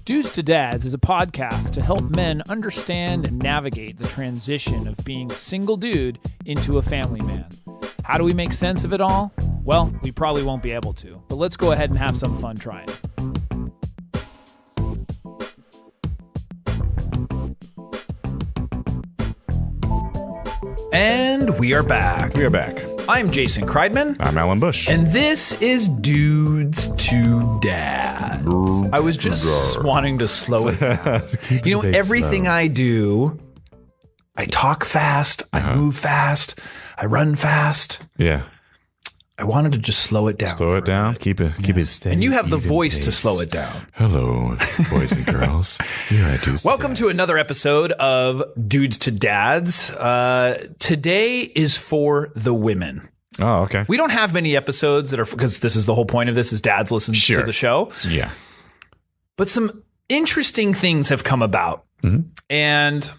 Dudes to Dads is a podcast to help men understand and navigate the transition of being a single dude into a family man. How do we make sense of it all? Well, we probably won't be able to, but let's go ahead and have some fun trying. And we are back. I'm Jason Kreidman. I'm Alan Bush. And this is Dudes to Dads. I was just wanting to slow it down. You know, everything I do, I talk fast, I move fast, I run fast. Yeah. I wanted to just slow it down. Slow it down. Keep it steady. And you have the voice to slow it down. Hello, boys and girls. Here I do. Welcome to another episode of Dudes to Dads. Today is for the women. Oh, okay. We don't have many episodes that are, because this is the whole point of this, is dads listen to the show. Yeah. But some interesting things have come about. Mm-hmm. And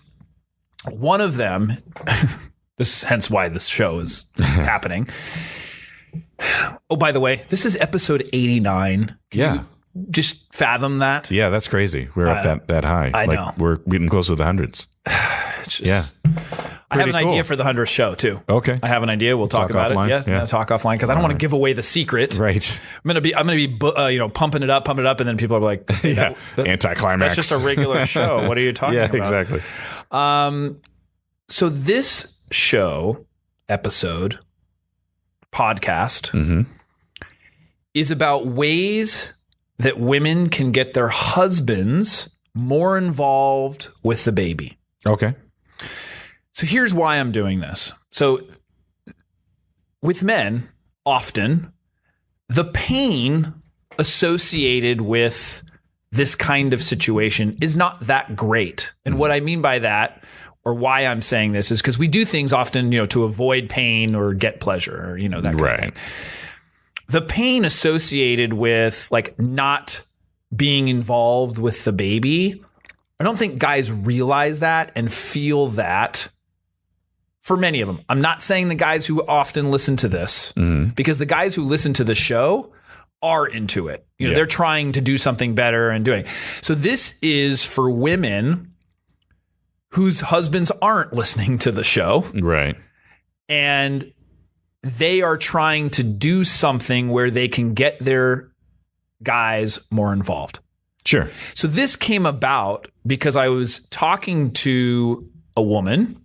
one of them, hence why this show is happening. Oh, by the way, this is episode 89. Can you just fathom that? Yeah, that's crazy. We're up that high. I know. We're getting close to the hundreds. It's just, I have an idea for the 100th show, too. Okay. I have an idea. We'll talk about offline. it. Yeah, talk offline, because I don't want to give away the secret. Right. I'm gonna be pumping it up, and then people are like, anticlimax. That's just a regular show. What are you talking about? Yeah, exactly. So this podcast is about ways that women can get their husbands more involved with the baby. Okay. So here's why I'm doing this. So with men, often the pain associated with this kind of situation is not that great. And what I mean by that, or why I'm saying this, is because we do things often, to avoid pain or get pleasure, or, that kind of thing. The pain associated with like not being involved with the baby, I don't think guys realize that and feel that. For many of them, I'm not saying the guys who often listen to this, because the guys who listen to the show are into it. They're trying to do something better and doing. So this is for women whose husbands aren't listening to the show. Right. And they are trying to do something where they can get their guys more involved. Sure. So this came about because I was talking to a woman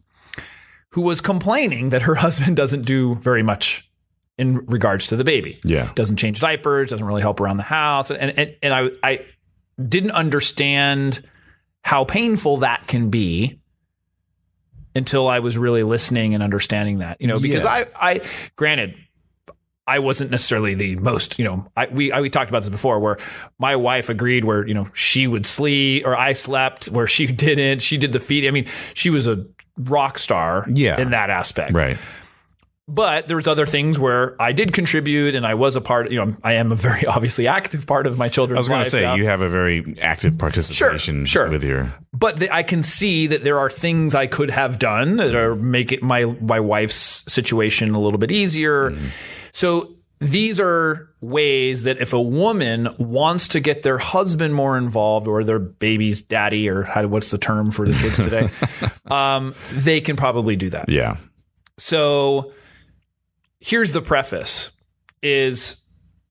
who was complaining that her husband doesn't do very much in regards to the baby. Yeah. Doesn't change diapers, doesn't really help around the house. And I didn't understand how painful that can be until I was really listening and understanding that, because I granted, I wasn't necessarily the most, we talked about this before, where my wife agreed where, she would sleep, or I slept where she didn't. She did the feeding. I mean, she was a rock star in that aspect. Right. But there was other things where I did contribute, and I was a part, I am a very obviously active part of my children's life. I was going to say, you have a very active participation with your... But I can see that there are things I could have done that are make it my wife's situation a little bit easier. So these are ways that if a woman wants to get their husband more involved, or their baby's daddy, or what's the term for the kids today, they can probably do that. Yeah. So here's the preface, is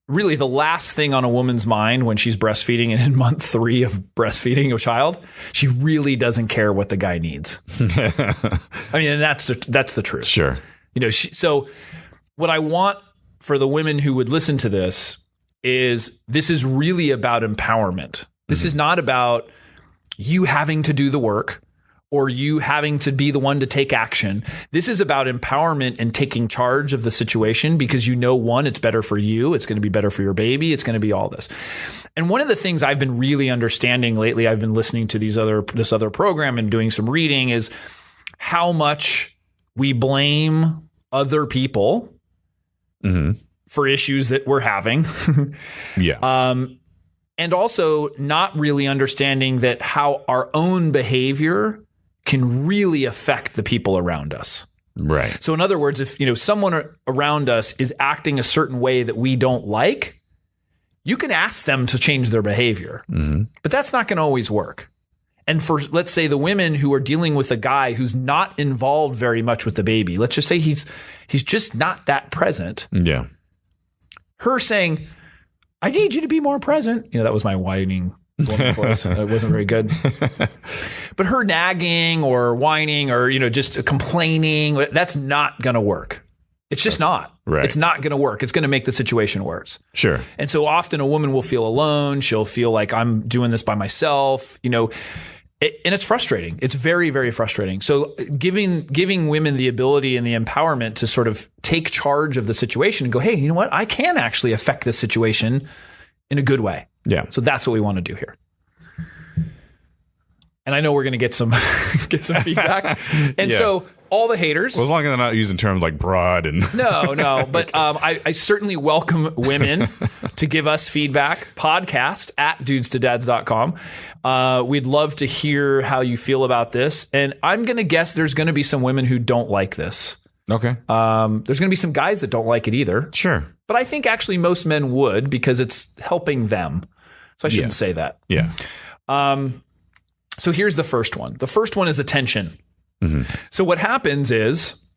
really the last thing on a woman's mind when she's breastfeeding and in month 3 of breastfeeding a child. She really doesn't care what the guy needs. I mean, and that's the truth. Sure. So what I want for the women who would listen to this is really about empowerment. This is not about you having to do the work or you having to be the one to take action. This is about empowerment and taking charge of the situation, because one, it's better for you. It's going to be better for your baby. It's going to be all this. And one of the things I've been really understanding lately, I've been listening to this other program and doing some reading, is how much we blame other people for issues that we're having. And also not really understanding that how our own behavior can really affect the people around us. Right. So in other words, if someone around us is acting a certain way that we don't like, you can ask them to change their behavior, but that's not going to always work. And for, let's say, the women who are dealing with a guy who's not involved very much with the baby, let's just say he's just not that present. Yeah. Her saying, I need you to be more present. That was my whining voice. It wasn't very good. But her nagging or whining or, just complaining, that's not going to work. It's just not. Right. It's not going to work. It's going to make the situation worse. Sure. And so often a woman will feel alone. She'll feel like I'm doing this by myself, and it's frustrating. It's very, very frustrating. So giving women the ability and the empowerment to sort of take charge of the situation and go, hey, you know what? I can actually affect this situation in a good way. Yeah. So that's what we want to do here. And I know we're going to get some feedback. And so all the haters. Well, as long as they're not using terms like broad and. No. But I certainly welcome women to give us feedback. Podcast at dudestodads.com. We'd love to hear how you feel about this. And I'm going to guess there's going to be some women who don't like this. Okay. There's going to be some guys that don't like it either. Sure. But I think actually most men would because it's helping them. So I shouldn't say that. Yeah. So here's the first one. The first one is attention. So what happens is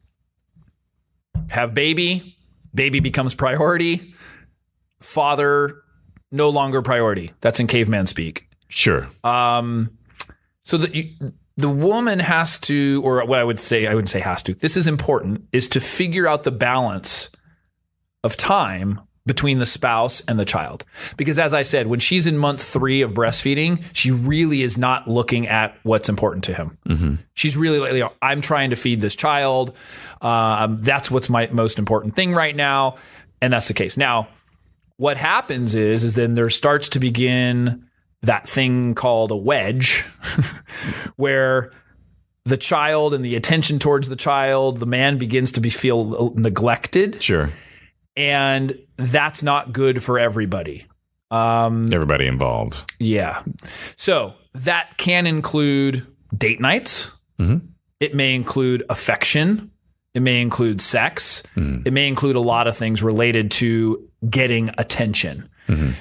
have baby becomes priority, father no longer priority. That's in caveman speak. Sure. So the woman has to, or what I wouldn't say has to, this is important, is to figure out the balance of time between the spouse and the child. Because as I said, when she's in month 3 of breastfeeding, she really is not looking at what's important to him. She's really like, I'm trying to feed this child. That's what's my most important thing right now. And that's the case. Now, what happens is then there starts to begin that thing called a wedge where the child and the attention towards the child, the man begins to feel neglected. Sure. And that's not good for everybody. Everybody involved. Yeah. So that can include date nights. It may include affection. It may include sex. It may include a lot of things related to getting attention.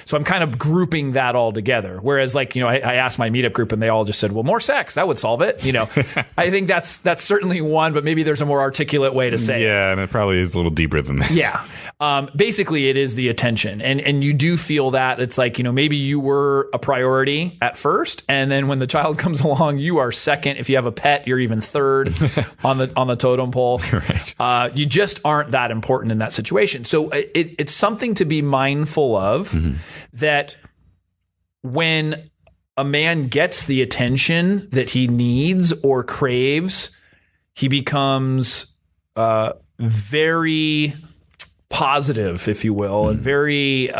So I'm kind of grouping that all together. Whereas I asked my meetup group and they all just said, well, more sex, that would solve it. I think that's certainly one, but maybe there's a more articulate way to say it. Yeah. And it probably is a little deeper than that. Yeah. Basically it is the attention and you do feel that it's like, maybe you were a priority at first. And then when the child comes along, you are second. If you have a pet, you're even third on the totem pole. Right. You just aren't that important in that situation. So it's something to be mindful of. That when a man gets the attention that he needs or craves, he becomes very positive, if you will, and very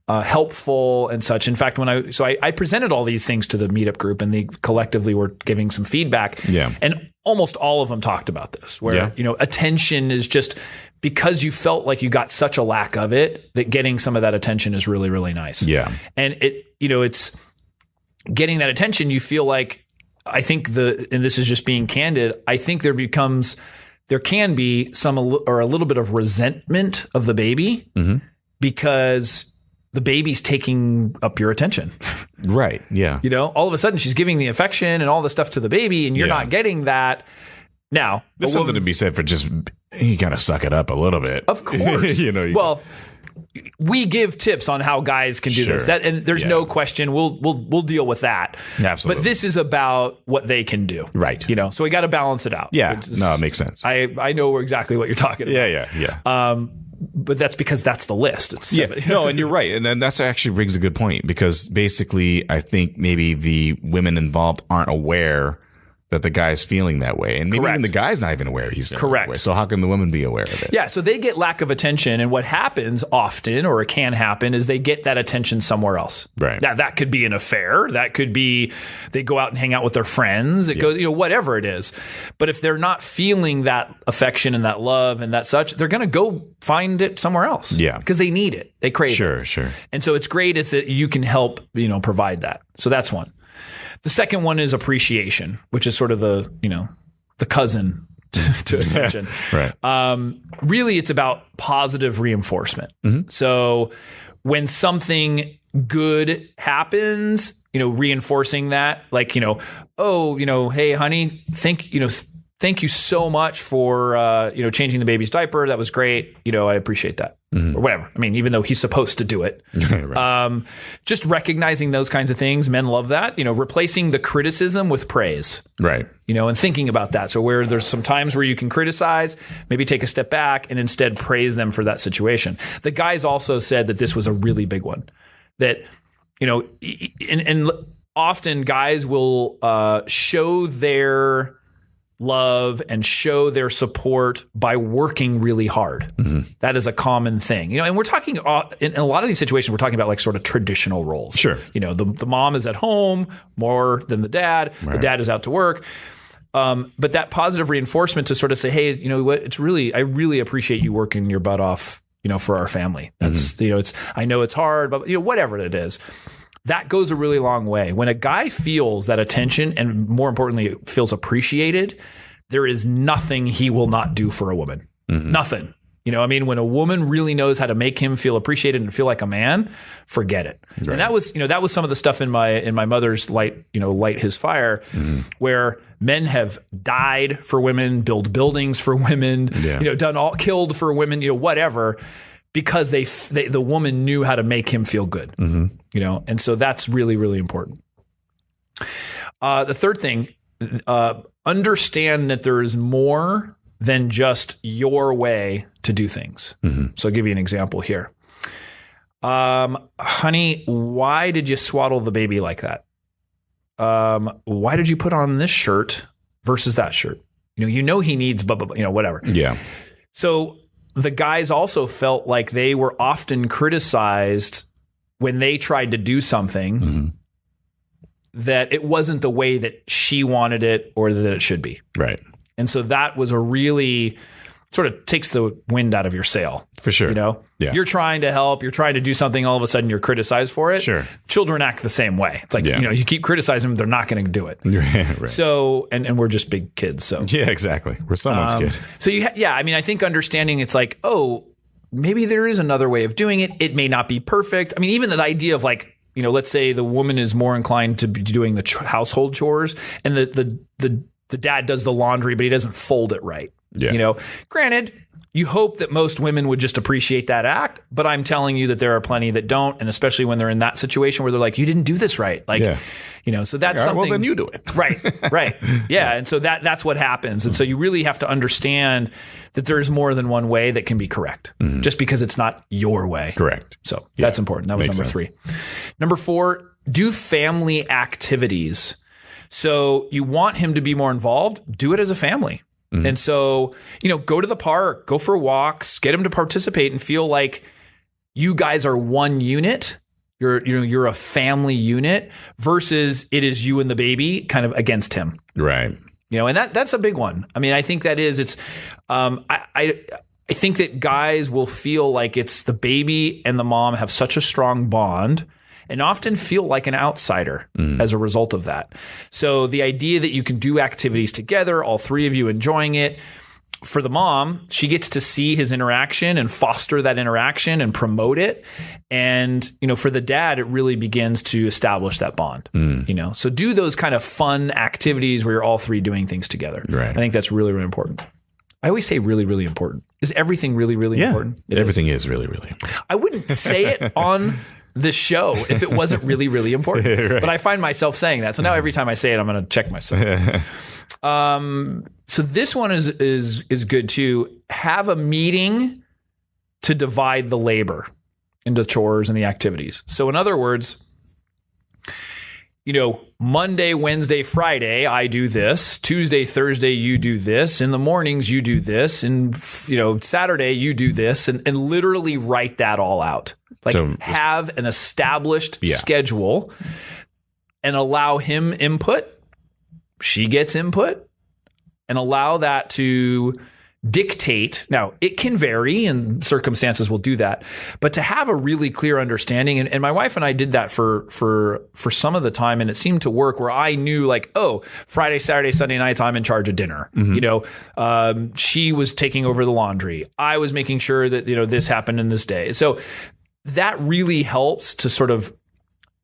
helpful and such. In fact, I presented all these things to the meetup group, and they collectively were giving some feedback. Yeah. And almost all of them talked about this, where attention is just because you felt like you got such a lack of it, that getting some of that attention is really, really nice. Yeah. And it's getting that attention. You feel like, I think and this is just being candid, I think there can be some or a little bit of resentment of the baby because the baby's taking up your attention. Right. Yeah. All of a sudden she's giving the affection and all the stuff to the baby and you're not getting that. Now, there's something to be said for just, you got to suck it up a little bit. Of course. Well, we give tips on how guys can do this. And there's no question. We'll deal with that. Absolutely. But this is about what they can do. Right. So we got to balance it out. Yeah. No, it makes sense. I know exactly what you're talking about. Yeah. But that's because that's the list. It's No, and you're right. And then that's actually brings a good point, because basically I think maybe the women involved aren't aware that the guy's feeling that way. And maybe even the guy's not even aware he's feeling that way. So how can the woman be aware of it? Yeah. So they get lack of attention. And what happens often, or it can happen, is they get that attention somewhere else. Right. Now, that could be an affair. That could be they go out and hang out with their friends. It goes, whatever it is. But if they're not feeling that affection and that love and that such, they're going to go find it somewhere else. Yeah. Because they need it. They crave it. Sure. And so it's great if you can help, provide that. So that's one. The second one is appreciation, which is sort of the cousin to attention. Right. Really, it's about positive reinforcement. So when something good happens, reinforcing that, like, hey, honey, thank you so much for, changing the baby's diaper. That was great. I appreciate that. Or whatever. I mean, even though he's supposed to do it, right. Just recognizing those kinds of things. Men love that, replacing the criticism with praise, right. And thinking about that. So where there's some times where you can criticize, maybe take a step back and instead praise them for that situation. The guys also said that this was a really big one, that, and often guys will show their love and show their support by working really hard. That is a common thing, and we're talking in a lot of these situations, we're talking about like sort of traditional roles. Sure. The mom is at home more than the dad. Right. The dad is out to work. But that positive reinforcement to sort of say, hey, you know what, I really appreciate you working your butt off, for our family. That's, I know it's hard, but whatever it is. That goes a really long way. When a guy feels that attention and more importantly, feels appreciated, there is nothing he will not do for a woman. Nothing. When a woman really knows how to make him feel appreciated and feel like a man, forget it. Right. And that was some of the stuff in my mother's light his fire, where men have died for women, built buildings for women, killed for women, whatever, because the woman knew how to make him feel good, and so that's really, really important. The third thing, understand that there is more than just your way to do things. So I'll give you an example here. Honey, why did you swaddle the baby like that? Why did you put on this shirt versus that shirt? He needs blah, blah, blah, whatever. Yeah. So the guys also felt like they were often criticized when they tried to do something that it wasn't the way that she wanted it or that it should be. Right. And so that was a really sort of takes the wind out of your sail. For sure. Yeah. You're trying to help, you're trying to do something, all of a sudden you're criticized for it. Sure. Children act the same way. It's like, you keep criticizing them, they're not going to do it. Right. So, and we're just big kids. So yeah, exactly. We're someone's kid. So I think understanding it's like, oh, maybe there is another way of doing it. It may not be perfect. I mean, even the idea of like, let's say the woman is more inclined to be doing the household chores and the dad does the laundry, but he doesn't fold it right. Yeah. Granted, you hope that most women would just appreciate that act, but I'm telling you that there are plenty that don't. And especially when they're in that situation where they're like, you didn't do this right. Like, so that's something. Well, then you do it. Right. Yeah. And so that's what happens. And so you really have to understand that there's more than one way that can be correct just because it's not your way. Correct. So that's important. That was number 3. Number 4, do family activities. So you want him to be more involved, do it as a family. And so, go to the park, go for walks, get him to participate and feel like you guys are one unit. You're a family unit versus it is you and the baby kind of against him. Right. And that's a big one. I mean, I think that is, I think that guys will feel like it's the baby and the mom have such a strong bond and often feel like an outsider as a result of that. So the idea that you can do activities together, all three of you enjoying it, for the mom, she gets to see his interaction and foster that interaction and promote it. And, for the dad, it really begins to establish that bond, so do those kind of fun activities where you're all three doing things together. Right. I think that's really, really important. I always say really, really important. Is everything really, really important? Everything is really, really important. I wouldn't say it on this show if it wasn't really, really important. Right. But I find myself saying that. So now every time I say it, I'm going to check myself. So this one is good too. Have a meeting to divide the labor into chores and the activities. So in other words, Monday, Wednesday, Friday, I do this. Tuesday, Thursday, you do this. In the mornings, you do this. And, Saturday, you do this. And literally write that all out. Like have an established schedule and allow him input. She gets input and allow that to dictate. Now, it can vary and circumstances will do that, but to have a really clear understanding, and my wife and I did that for some of the time, and it seemed to work where I knew like, oh, Friday, Saturday, Sunday nights, I'm in charge of dinner. She was taking over the laundry. I was making sure that, this happened in this day. So that really helps to sort of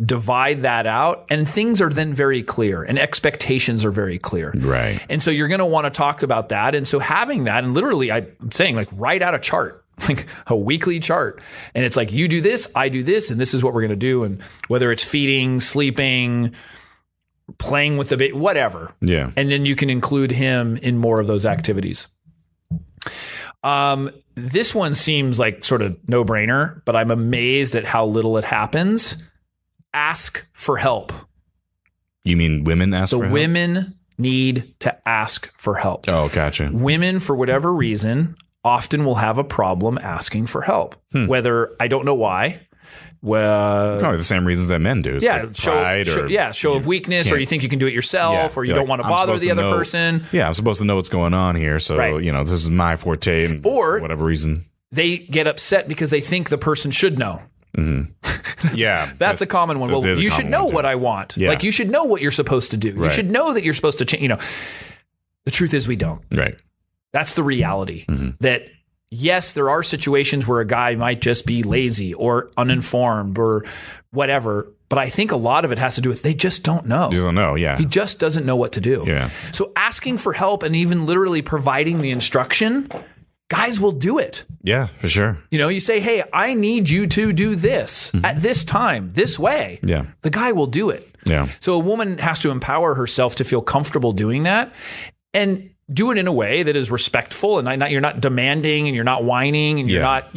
divide that out, and things are then very clear and expectations are very clear. Right. And so you're going to want to talk about that. And so having that, and literally I'm saying like write out a chart, like a weekly chart. And it's like, you do this, I do this, and this is what we're going to do. And whether it's feeding, sleeping, playing with the baby, whatever. Yeah. And then you can include him in more of those activities. This one seems like sort of no brainer, but I'm amazed at how little it happens. Ask for help. You mean women ask for help? The women need to ask for help. Oh, gotcha. Women, for whatever reason, often will have a problem asking for help. Whether, I don't know why. Well, probably the same reasons that men do. Yeah, So show of weakness, or you think you can do it yourself, or you don't want to bother the other person. Yeah, I'm supposed to know what's going on here, so this is my forte, and or whatever reason. They get upset because they think the person should know. Mm-hmm. Yeah, that's a common one. Well, you should know what I want. Yeah. Like, you should know what you're supposed to do. You should know that you're supposed to change. The truth is we don't. Right. That's the reality. That yes, there are situations where a guy might just be lazy or uninformed or whatever. But I think a lot of it has to do with they just don't know. You don't know, yeah. He just doesn't know what to do. Yeah. So asking for help and even literally providing the instruction, guys will do it. Yeah, for sure. You say, hey, I need you to do this at this time, this way. Yeah. The guy will do it. Yeah. So a woman has to empower herself to feel comfortable doing that and do it in a way that is respectful, and you're not demanding, and you're not whining, and you're not,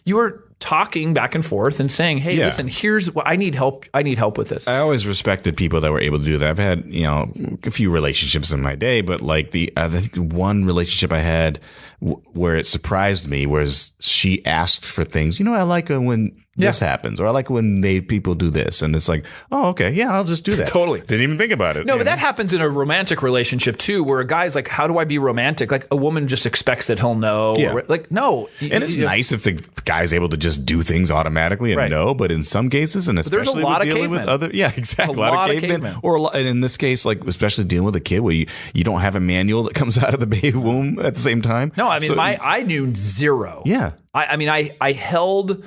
you are talking back and forth and saying, hey, listen, here's what I need help. I need help with this. I always respected people that were able to do that. I've had, a few relationships in my day, but like the one relationship I had where it surprised me was she asked for things. I like it when this happens, or I like when people do this. And it's like, oh, okay, yeah, I'll just do that. Totally. Didn't even think about it. No, but that happens in a romantic relationship too, where a guy's like, how do I be romantic? Like, a woman just expects that he'll know. Yeah. Or, like, no. And it's nice if the guy's able to just do things automatically and know, but in some cases, and especially there's a lot of dealing cavemen. with other, exactly, a lot of cavemen. Or and in this case, like especially dealing with a kid where you don't have a manual that comes out of the baby womb at the same time. No, I mean, I knew zero. Yeah. I held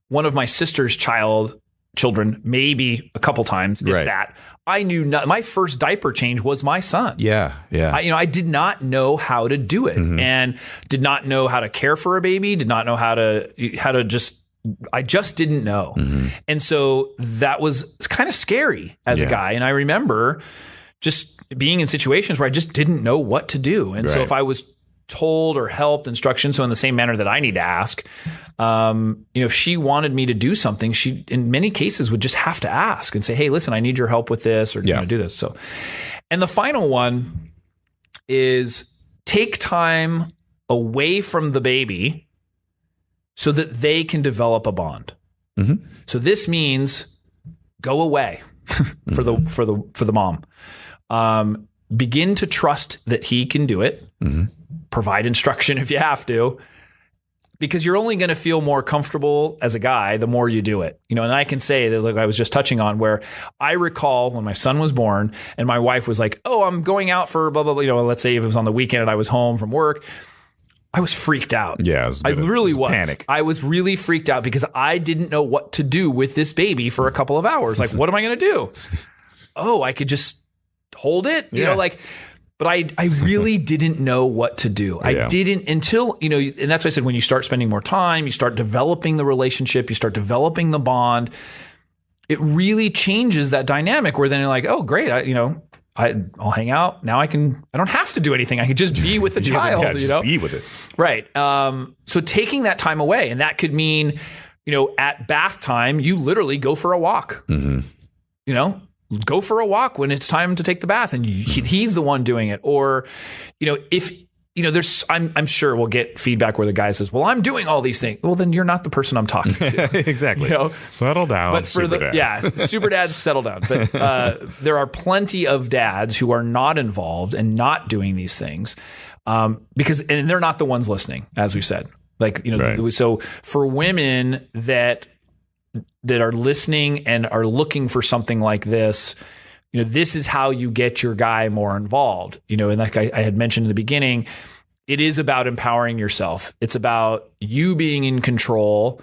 one of my sister's children maybe a couple times, if that. I knew my first diaper change was my son. Yeah, yeah. I did not know how to do it, and did not know how to care for a baby. Did not know how to just. I just didn't know, and so that was kind of scary as a guy. And I remember just being in situations where I just didn't know what to do, and so if I was told or helped, instructions, so in the same manner that I need to ask, if she wanted me to do something, she in many cases would just have to ask and say, hey, listen, I need your help with this, or do this. So, and the final one is take time away from the baby so that they can develop a bond. So this means go away for the mom. Begin to trust that he can do it. Provide instruction if you have to, because you're only going to feel more comfortable as a guy the more you do it. And I can say that, like I was just touching on, where I recall when my son was born and my wife was like, oh, I'm going out for blah, blah, blah. Let's say if it was on the weekend and I was home from work, I was freaked out. Yeah, I really was. Panic. I was really freaked out because I didn't know what to do with this baby for a couple of hours. Like, what am I going to do? Oh, I could just hold it, but I really didn't know what to do. I didn't until, and that's why I said, when you start spending more time, you start developing the relationship, you start developing the bond, it really changes that dynamic where then you're like, oh, great. I'll hang out. Now I don't have to do anything. I can just be with the child, just be with it. Right. So taking that time away, and that could mean, at bath time, you literally go for a walk, go for a walk when it's time to take the bath, and he's the one doing it. Or, if I'm sure we'll get feedback where the guy says, well, I'm doing all these things. Well, then you're not the person I'm talking to. Exactly. Settle down. But for super dads, settle down. But there are plenty of dads who are not involved and not doing these things because they're not the ones listening, as we said. So for women that are listening and are looking for something like this, this is how you get your guy more involved. And like I had mentioned in the beginning, it is about empowering yourself. It's about you being in control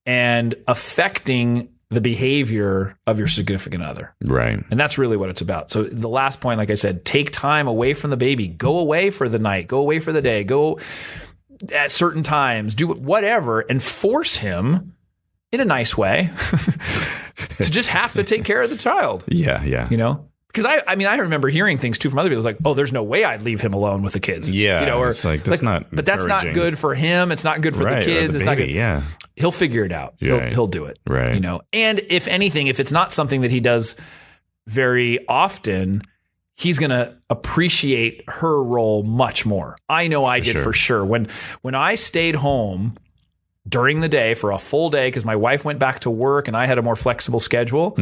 and affecting the behavior of your significant other. Right. And that's really what it's about. So the last point, like I said, take time away from the baby. Go away for the night. Go away for the day. Go at certain times. Do whatever and force him in a nice way to just have to take care of the child. Yeah. Because I remember hearing things too from other people. It's like, oh, there's no way I'd leave him alone with the kids. Yeah. Or it's like, that's not but that's not good for him. It's not good for the kids. It's not good. Yeah. He'll figure it out. Yeah. He'll do it. Right. And if anything, if it's not something that he does very often, he's going to appreciate her role much more. I know I did for sure. When I stayed home during the day for a full day, because my wife went back to work and I had a more flexible schedule,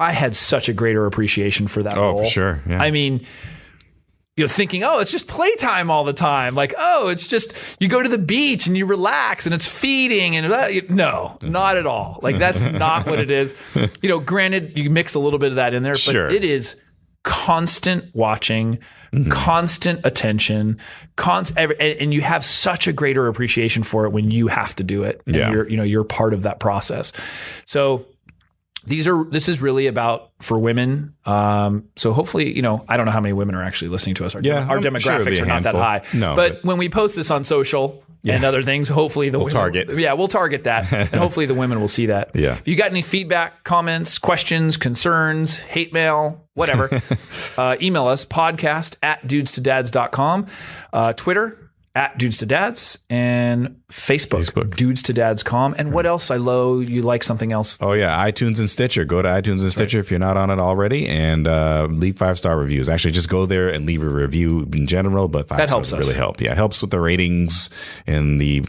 I had such a greater appreciation for that role. Oh, for sure. Yeah. I mean, thinking, oh, it's just playtime all the time. Like, oh, it's just you go to the beach and you relax and it's feeding and no, not at all. Like that's not what it is. Granted, you mix a little bit of that in there, but it is constant watching, constant attention, and you have such a greater appreciation for it when you have to do it. And you're part of that process. So this is really about for women. So hopefully, I don't know how many women are actually listening to us. Our demographics are not that high. No, but when we post this on social and other things, hopefully we'll target. Yeah, we'll target that. And hopefully the women will see that. Yeah. If you got any feedback, comments, questions, concerns, hate mail, whatever, email us podcast@dudestodads.com, Twitter @dudestodads, and Facebook. dudestodads.com. And what else? You like something else? Oh yeah, iTunes and Stitcher. Go to iTunes and Stitcher if you're not on it already, and leave 5-star reviews. Actually, just go there and leave a review in general, but 5 that stars really help. Yeah, it helps with the ratings and the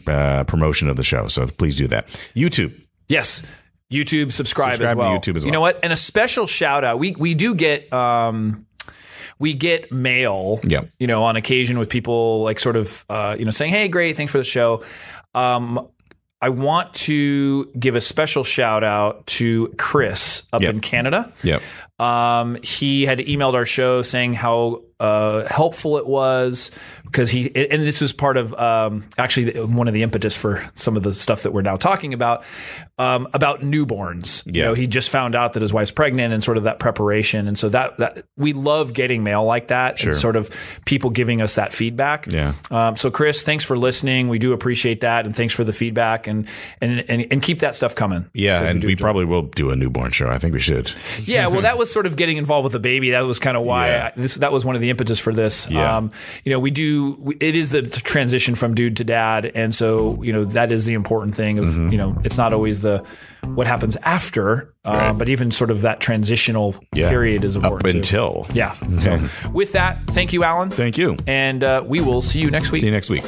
promotion of the show. So please do that. YouTube. Yes. YouTube, subscribe as well. To YouTube as well. You know what? And a special shout out. We do get mail, on occasion with people like sort of, saying, hey, great, thanks for the show. I want to give a special shout out to Chris up in Canada. Yep. He had emailed our show saying how helpful it was because and this was part of actually one of the impetus for some of the stuff that we're now talking about newborns. Yeah. He just found out that his wife's pregnant and sort of that preparation. And so that we love getting mail like that and sort of people giving us that feedback. Yeah. So Chris, thanks for listening. We do appreciate that. And thanks for the feedback and keep that stuff coming. Yeah. And we probably will do a newborn show. I think we should. Yeah. Well, that was sort of getting involved with the baby. That was kind of why that was one of the impetus for this. Yeah. It is the transition from dude to dad. And so, that is the important thing of, it's not always what happens after, but even sort of that transitional period is important. Up until. Yeah. So with that, thank you, Alan. Thank you. And we will see you next week. See you next week.